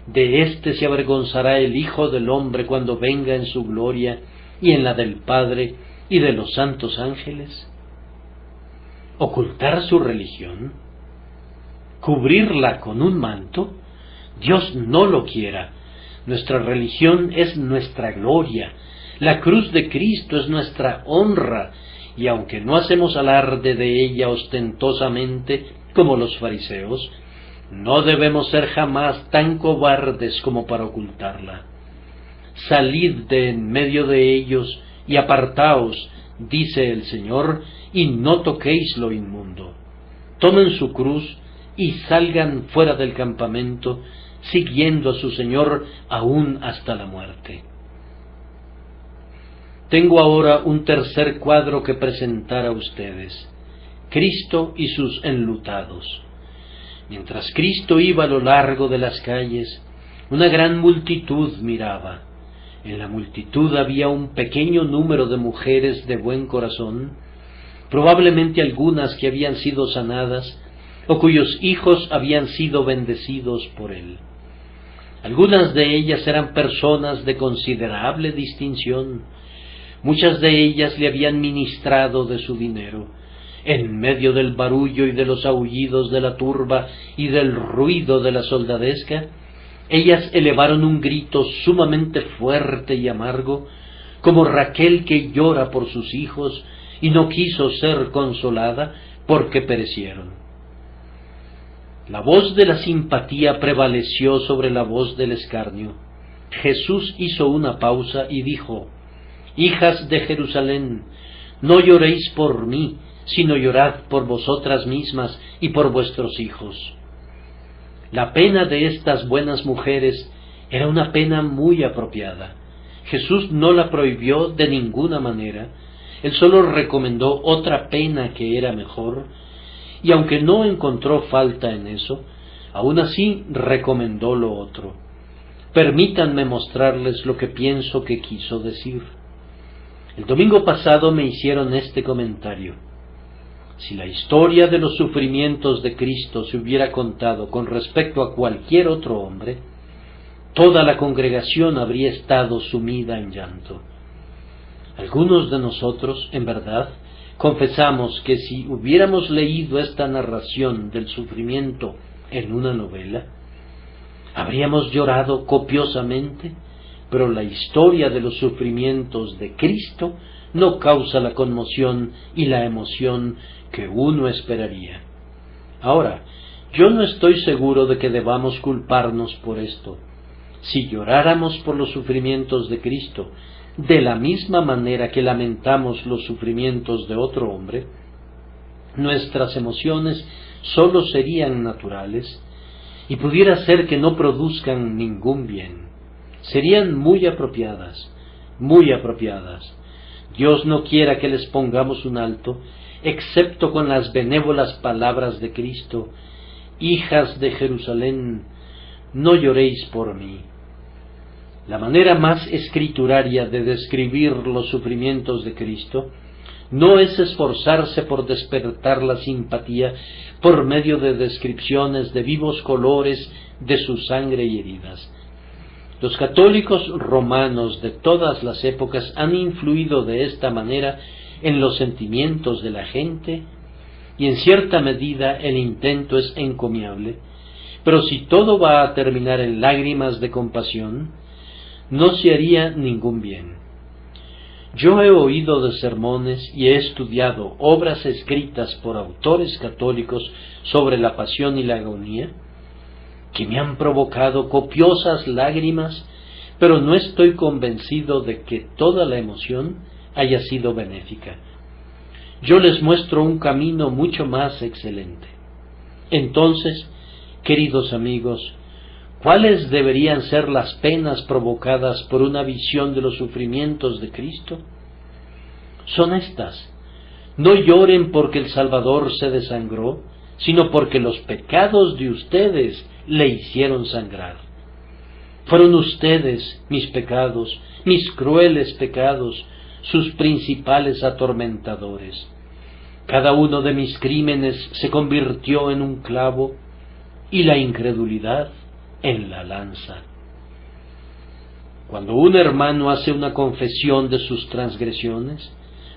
de éste se avergonzará el Hijo del Hombre cuando venga en su gloria y en la del Padre y de los santos ángeles. ¿Ocultar su religión? ¿Cubrirla con un manto? Dios no lo quiera. Nuestra religión es nuestra gloria. La cruz de Cristo es nuestra honra, y aunque no hacemos alarde de ella ostentosamente como los fariseos, no debemos ser jamás tan cobardes como para ocultarla. Salid de en medio de ellos y apartaos, dice el Señor, y no toquéis lo inmundo. Tomen su cruz y salgan fuera del campamento, siguiendo a su Señor aún hasta la muerte. Tengo ahora un tercer cuadro que presentar a ustedes: Cristo y sus enlutados. Mientras Cristo iba a lo largo de las calles, una gran multitud miraba. En la multitud había un pequeño número de mujeres de buen corazón, probablemente algunas que habían sido sanadas o cuyos hijos habían sido bendecidos por él. Algunas de ellas eran personas de considerable distinción. Muchas de ellas le habían ministrado de su dinero. En medio del barullo y de los aullidos de la turba y del ruido de la soldadesca, ellas elevaron un grito sumamente fuerte y amargo, como Raquel que llora por sus hijos y no quiso ser consolada porque perecieron. La voz de la simpatía prevaleció sobre la voz del escarnio. Jesús hizo una pausa y dijo: Hijas de Jerusalén, no lloréis por mí, sino llorad por vosotras mismas y por vuestros hijos. La pena de estas buenas mujeres era una pena muy apropiada. Jesús no la prohibió de ninguna manera. Él solo recomendó otra pena que era mejor, y aunque no encontró falta en eso, aún así recomendó lo otro. Permítanme mostrarles lo que pienso que quiso decir. El domingo pasado me hicieron este comentario: si la historia de los sufrimientos de Cristo se hubiera contado con respecto a cualquier otro hombre, toda la congregación habría estado sumida en llanto. Algunos de nosotros, en verdad, confesamos que si hubiéramos leído esta narración del sufrimiento en una novela, habríamos llorado copiosamente, pero la historia de los sufrimientos de Cristo no causa la conmoción y la emoción que uno esperaría. Ahora, yo no estoy seguro de que debamos culparnos por esto. Si lloráramos por los sufrimientos de Cristo de la misma manera que lamentamos los sufrimientos de otro hombre, nuestras emociones sólo serían naturales y pudiera ser que no produzcan ningún bien. Serían muy apropiadas, muy apropiadas. Dios no quiera que les pongamos un alto, excepto con las benévolas palabras de Cristo: hijas de Jerusalén, no lloréis por mí. La manera más escrituraria de describir los sufrimientos de Cristo no es esforzarse por despertar la simpatía por medio de descripciones de vivos colores de su sangre y heridas. Los católicos romanos de todas las épocas han influido de esta manera en los sentimientos de la gente, y en cierta medida el intento es encomiable, pero si todo va a terminar en lágrimas de compasión, no se haría ningún bien. Yo he oído de sermones y he estudiado obras escritas por autores católicos sobre la pasión y la agonía, que me han provocado copiosas lágrimas, pero no estoy convencido de que toda la emoción haya sido benéfica. Yo les muestro un camino mucho más excelente. Entonces, queridos amigos, ¿cuáles deberían ser las penas provocadas por una visión de los sufrimientos de Cristo? Son estas: no lloren porque el Salvador se desangró, sino porque los pecados de ustedes le hicieron sangrar. Fueron ustedes mis pecados, mis crueles pecados, sus principales atormentadores. Cada uno de mis crímenes se convirtió en un clavo, y la incredulidad en la lanza. Cuando un hermano hace una confesión de sus transgresiones,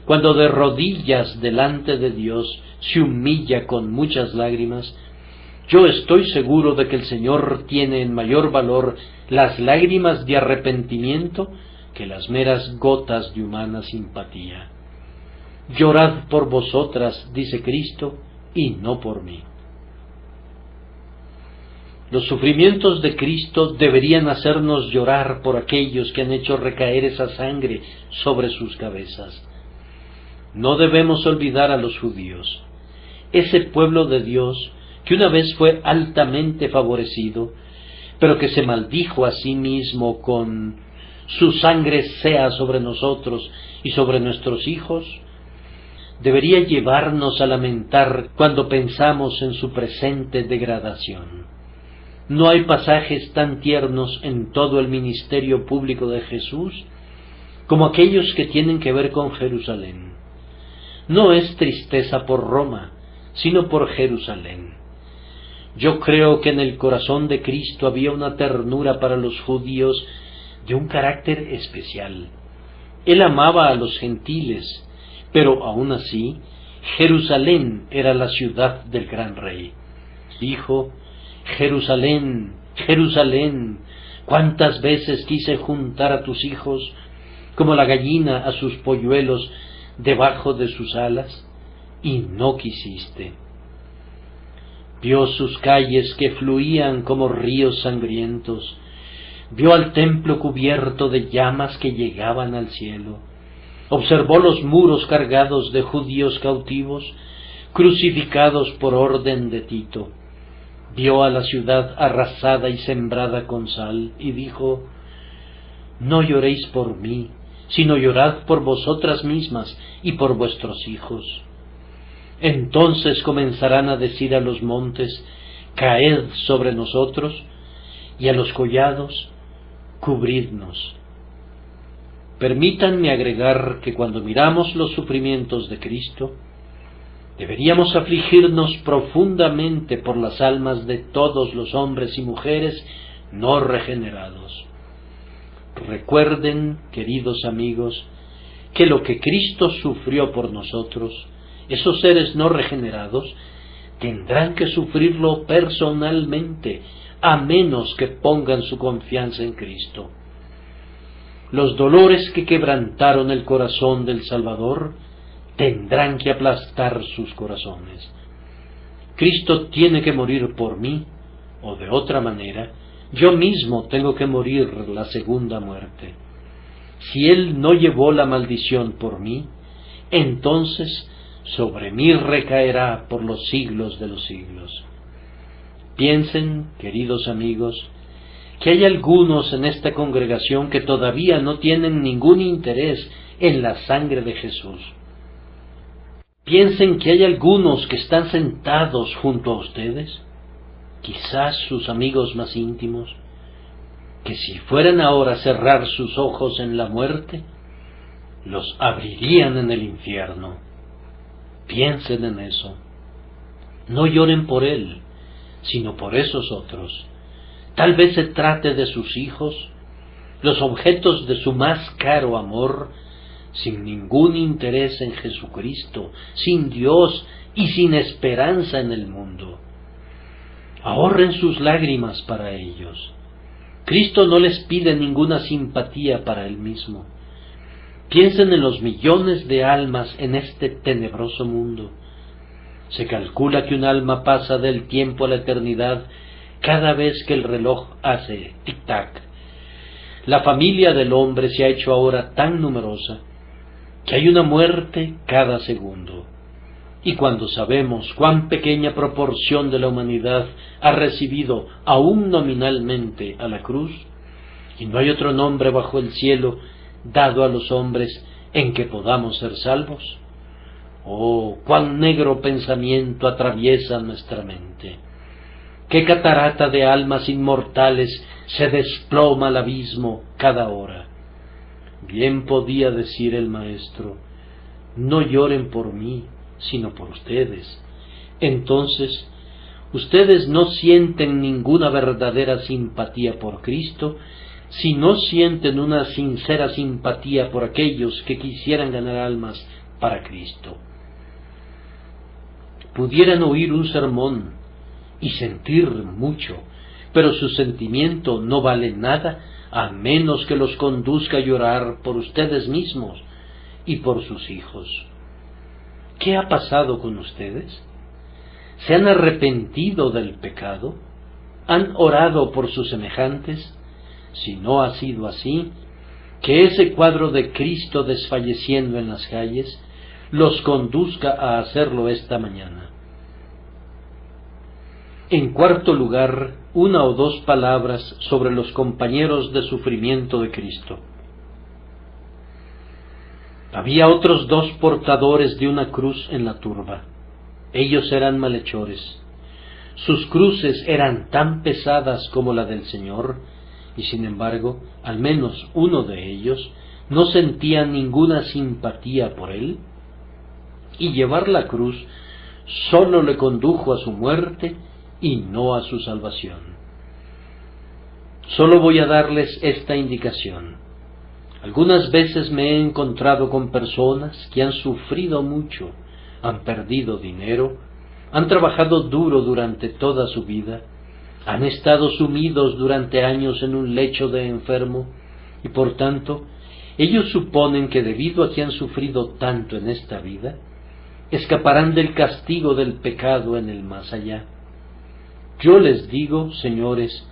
cuando de rodillas delante de Dios se humilla con muchas lágrimas, yo estoy seguro de que el Señor tiene en mayor valor las lágrimas de arrepentimiento que las meras gotas de humana simpatía. Llorad por vosotras, dice Cristo, y no por mí. Los sufrimientos de Cristo deberían hacernos llorar por aquellos que han hecho recaer esa sangre sobre sus cabezas. No debemos olvidar a los judíos, ese pueblo de Dios que una vez fue altamente favorecido, pero que se maldijo a sí mismo con «su sangre sea sobre nosotros y sobre nuestros hijos», debería llevarnos a lamentar cuando pensamos en su presente degradación. No hay pasajes tan tiernos en todo el ministerio público de Jesús como aquellos que tienen que ver con Jerusalén. No es tristeza por Roma, sino por Jerusalén. Yo creo que en el corazón de Cristo había una ternura para los judíos de un carácter especial. Él amaba a los gentiles, pero aún así, Jerusalén era la ciudad del gran rey. Dijo: «Jerusalén, Jerusalén, cuántas veces quise juntar a tus hijos como la gallina a sus polluelos debajo de sus alas, y no quisiste». Vio sus calles que fluían como ríos sangrientos, vio al templo cubierto de llamas que llegaban al cielo, observó los muros cargados de judíos cautivos, crucificados por orden de Tito, vio a la ciudad arrasada y sembrada con sal, y dijo: «No lloréis por mí, sino llorad por vosotras mismas y por vuestros hijos. Entonces comenzarán a decir a los montes, caed sobre nosotros, y a los collados, cubridnos. Permítanme agregar que cuando miramos los sufrimientos de Cristo, deberíamos afligirnos profundamente por las almas de todos los hombres y mujeres no regenerados. Recuerden, queridos amigos, que lo que Cristo sufrió por nosotros, esos seres no regenerados, tendrán que sufrirlo personalmente, a menos que pongan su confianza en Cristo. Los dolores que quebrantaron el corazón del Salvador tendrán que aplastar sus corazones. Cristo tiene que morir por mí, o de otra manera, yo mismo tengo que morir la segunda muerte. Si Él no llevó la maldición por mí, entonces sobre mí recaerá por los siglos de los siglos. Piensen, queridos amigos, que hay algunos en esta congregación que todavía no tienen ningún interés en la sangre de Jesús. Piensen que hay algunos que están sentados junto a ustedes, quizás sus amigos más íntimos, que si fueran ahora a cerrar sus ojos en la muerte, los abrirían en el infierno. Piensen en eso. No lloren por él, sino por esos otros. Tal vez se trate de sus hijos, los objetos de su más caro amor, sin ningún interés en Jesucristo, sin Dios y sin esperanza en el mundo. Ahorren sus lágrimas para ellos. Cristo no les pide ninguna simpatía para Él mismo. Piensen en los millones de almas en este tenebroso mundo. Se calcula que un alma pasa del tiempo a la eternidad cada vez que el reloj hace tic-tac. La familia del hombre se ha hecho ahora tan numerosa que hay una muerte cada segundo. Y cuando sabemos cuán pequeña proporción de la humanidad ha recibido aún nominalmente a la cruz, y no hay otro nombre bajo el cielo dado a los hombres en que podamos ser salvos, oh, cuán negro pensamiento atraviesa nuestra mente. Qué catarata de almas inmortales se desploma al abismo cada hora. Bien podía decir el Maestro, no lloren por mí, sino por ustedes. Entonces, ustedes no sienten ninguna verdadera simpatía por Cristo, si no sienten una sincera simpatía por aquellos que quisieran ganar almas para Cristo. Pudieran oír un sermón y sentir mucho, pero su sentimiento no vale nada a menos que los conduzca a llorar por ustedes mismos y por sus hijos. ¿Qué ha pasado con ustedes? ¿Se han arrepentido del pecado? ¿Han orado por sus semejantes? Si no ha sido así, que ese cuadro de Cristo desfalleciendo en las calles los conduzca a hacerlo esta mañana. En cuarto lugar, una o dos palabras sobre los compañeros de sufrimiento de Cristo. Había otros dos portadores de una cruz en la turba. Ellos eran malhechores. Sus cruces eran tan pesadas como la del Señor, y sin embargo, al menos uno de ellos no sentía ninguna simpatía por él, y llevar la cruz sólo le condujo a su muerte y no a su salvación. Solo voy a darles esta indicación. Algunas veces me he encontrado con personas que han sufrido mucho, han perdido dinero, han trabajado duro durante toda su vida, han estado sumidos durante años en un lecho de enfermo, y por tanto, ellos suponen que debido a que han sufrido tanto en esta vida, escaparán del castigo del pecado en el más allá. Yo les digo, señores,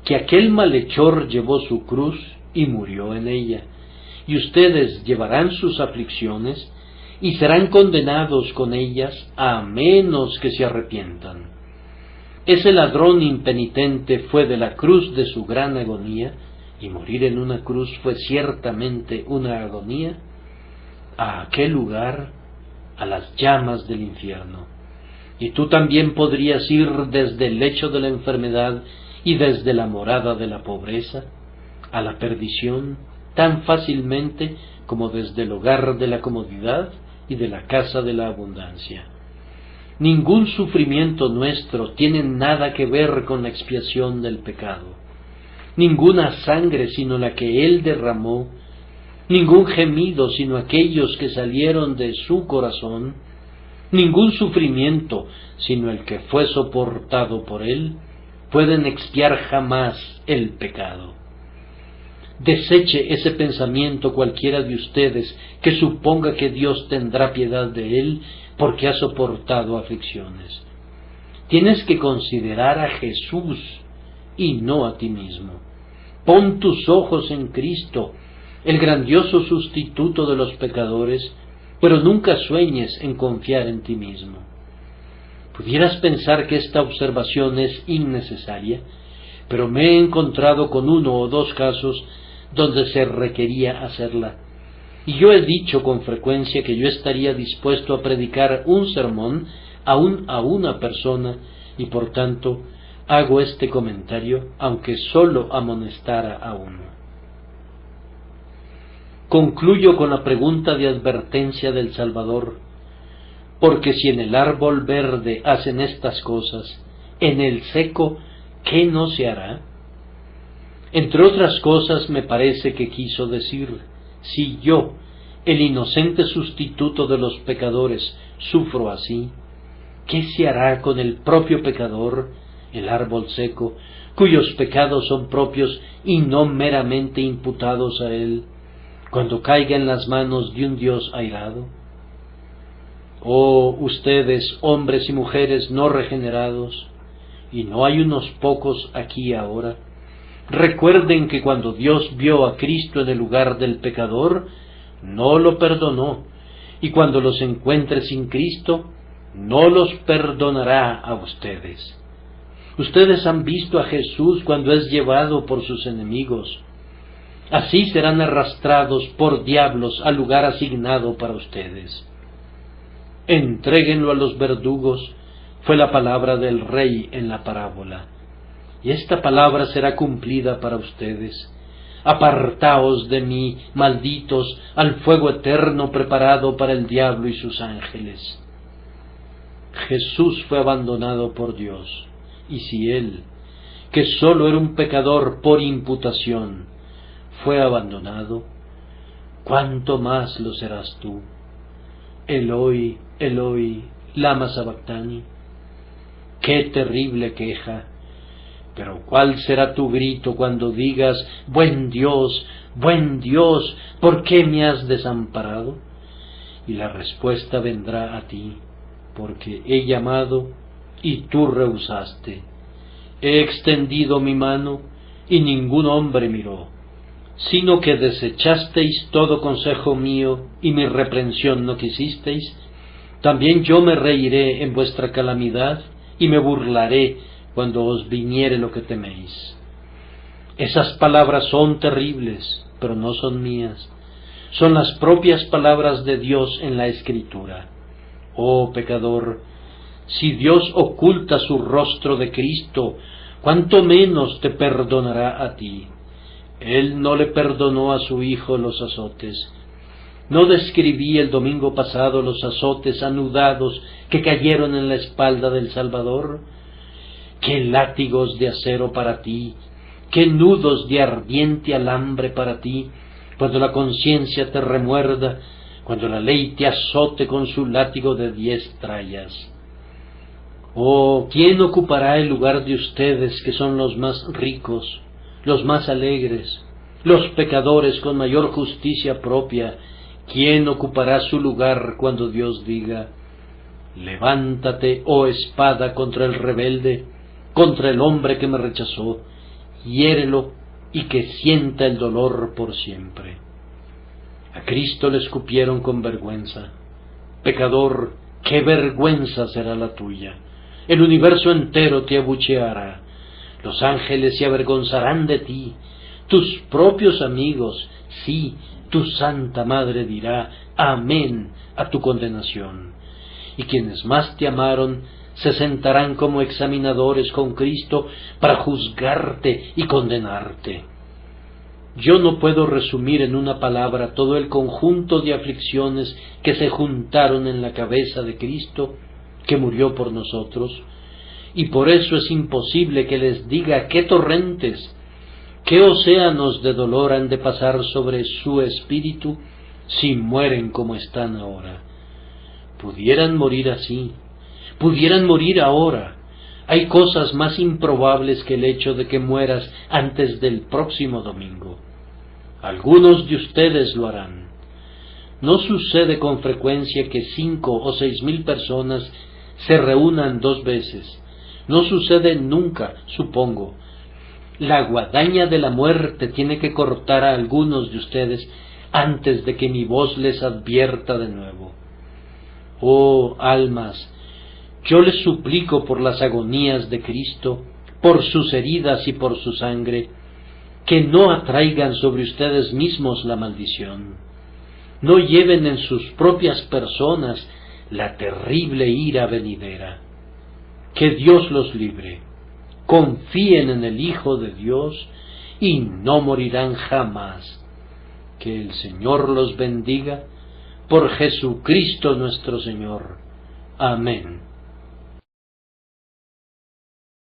que aquel malhechor llevó su cruz y murió en ella, y ustedes llevarán sus aflicciones y serán condenados con ellas a menos que se arrepientan. Ese ladrón impenitente fue de la cruz de su gran agonía y morir en una cruz fue ciertamente una agonía, a aquel lugar, a las llamas del infierno. Y tú también podrías ir desde el lecho de la enfermedad y desde la morada de la pobreza a la perdición tan fácilmente como desde el hogar de la comodidad y de la casa de la abundancia. Ningún sufrimiento nuestro tiene nada que ver con la expiación del pecado. Ninguna sangre sino la que Él derramó, ningún gemido sino aquellos que salieron de su corazón, ningún sufrimiento sino el que fue soportado por Él, pueden expiar jamás el pecado. Deseche ese pensamiento cualquiera de ustedes que suponga que Dios tendrá piedad de él porque ha soportado aflicciones. Tienes que considerar a Jesús y no a ti mismo. Pon tus ojos en Cristo, el grandioso sustituto de los pecadores, pero nunca sueñes en confiar en ti mismo. Pudieras pensar que esta observación es innecesaria, pero me he encontrado con uno o dos casos donde se requería hacerla, y yo he dicho con frecuencia que yo estaría dispuesto a predicar un sermón aún a una persona, y por tanto hago este comentario, aunque sólo amonestara a uno. Concluyo con la pregunta de advertencia del Salvador, porque si en el árbol verde hacen estas cosas, en el seco, ¿qué no se hará? Entre otras cosas me parece que quiso decir, si yo, el inocente sustituto de los pecadores, sufro así, ¿qué se hará con el propio pecador, el árbol seco, cuyos pecados son propios y no meramente imputados a él, cuando caiga en las manos de un Dios airado? Oh, ustedes, hombres y mujeres no regenerados, y no hay unos pocos aquí ahora, recuerden que cuando Dios vio a Cristo en el lugar del pecador, no lo perdonó, y cuando los encuentre sin Cristo, no los perdonará a ustedes. Ustedes han visto a Jesús cuando es llevado por sus enemigos. Así serán arrastrados por diablos al lugar asignado para ustedes. Entréguenlo a los verdugos, fue la palabra del rey en la parábola. Y esta palabra será cumplida para ustedes. Apartaos de mí, malditos, al fuego eterno preparado para el diablo y sus ángeles. Jesús fue abandonado por Dios, y si Él, que sólo era un pecador por imputación, fue abandonado, ¿cuánto más lo serás tú? Eloi, Eloi, lama sabactani. ¡Qué terrible queja! Pero ¿cuál será tu grito cuando digas, buen Dios, ¿por qué me has desamparado? Y la respuesta vendrá a ti, porque he llamado y tú rehusaste. He extendido mi mano y ningún hombre miró, sino que desechasteis todo consejo mío y mi reprensión no quisisteis. También yo me reiré en vuestra calamidad y me burlaré cuando os viniere lo que teméis. Esas palabras son terribles, pero no son mías. Son las propias palabras de Dios en la Escritura. Oh pecador, si Dios oculta su rostro de Cristo, ¿cuánto menos te perdonará a ti? Él no le perdonó a su Hijo los azotes. ¿No describí el domingo pasado los azotes anudados que cayeron en la espalda del Salvador? ¡Qué látigos de acero para ti! ¡Qué nudos de ardiente alambre para ti! Cuando la conciencia te remuerda, cuando la ley te azote con su látigo de 10 trallas. Oh, ¿quién ocupará el lugar de ustedes que son los más ricos, los más alegres, los pecadores con mayor justicia propia? ¿Quién ocupará su lugar cuando Dios diga, levántate, oh espada, contra el rebelde, contra el hombre que me rechazó, hiérelo y que sienta el dolor por siempre? A Cristo le escupieron con vergüenza. Pecador, qué vergüenza será la tuya. El universo entero te abucheará. Los ángeles se avergonzarán de ti. tus propios amigos, sí, tu Santa Madre dirá amén a tu condenación. Y quienes más te amaron se sentarán como examinadores con Cristo para juzgarte y condenarte. Yo no puedo resumir en una palabra todo el conjunto de aflicciones que se juntaron en la cabeza de Cristo, que murió por nosotros, y por eso es imposible que les diga qué torrentes, qué océanos de dolor han de pasar sobre su espíritu si mueren como están ahora. Pudieran morir así, pudieran morir ahora. Hay cosas más improbables que el hecho de que mueras antes del próximo domingo. Algunos de ustedes lo harán. No sucede con frecuencia que 5 o 6,000 personas se reúnan 2 veces. No sucede nunca, supongo. La guadaña de la muerte tiene que cortar a algunos de ustedes antes de que mi voz les advierta de nuevo. Oh, almas, yo les suplico por las agonías de Cristo, por sus heridas y por su sangre, que no atraigan sobre ustedes mismos la maldición. No lleven en sus propias personas la terrible ira venidera. Que Dios los libre. Confíen en el Hijo de Dios y no morirán jamás. Que el Señor los bendiga por Jesucristo nuestro Señor. Amén.